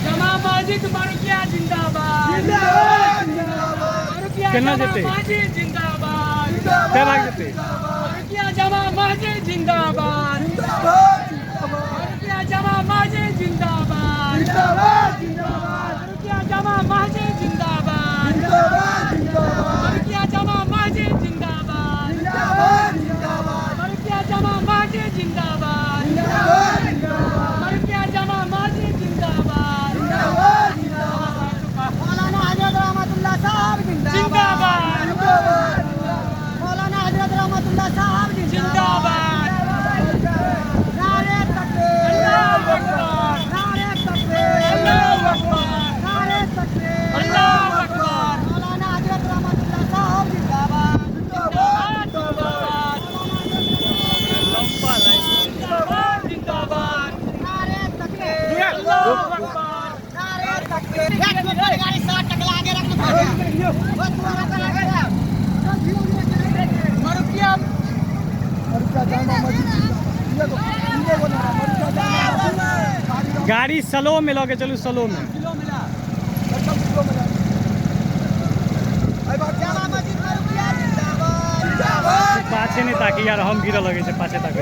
जमा मस्जिद मरुकिया जिंदाबाद। केना जेते मस्जिद जिंदाबाद। क्या भाग जेते मरुकिया जमा मस्जिद जिंदाबाद। मरुकिया जमा मस्जिद जिंदाबाद। मरुकिया जमा मस्जिद जिंदाबाद। मरुकिया जमा मस्जिद जिंदाबाद। मरुकिया जमा मस्जिद जिंदाबाद। मरुकिया जमा मस्जिद जिंदाबाद। मौलाना हजरत रहमतुल्लाह साहब जिंदाबाद। मौलाना हजरत रहमतुल्लाह साहब जिंदाबाद। नारे तकबीर, अल्लाहू अकबर, नारे तकबीर, अल्लाहू अकबर, नारे तकबीर, अल्लाहू अकबर। मौलाना हजरत रहमतुल्लाह साहब जिंदाबाद। जिंदाबाद जिंदाबाद जिंदाबाद। नारे तकबीर, अल्लाहू अकबर, नारे तकबीर। गाड़ी 60 टकला आगे रख लो। वो तुम्हारा चला गया। मरुकिया गाड़ी स्लो में लगे चलू स्लो में पाछे नहीं ताकि यार हम गिर लगे पाछे ताकि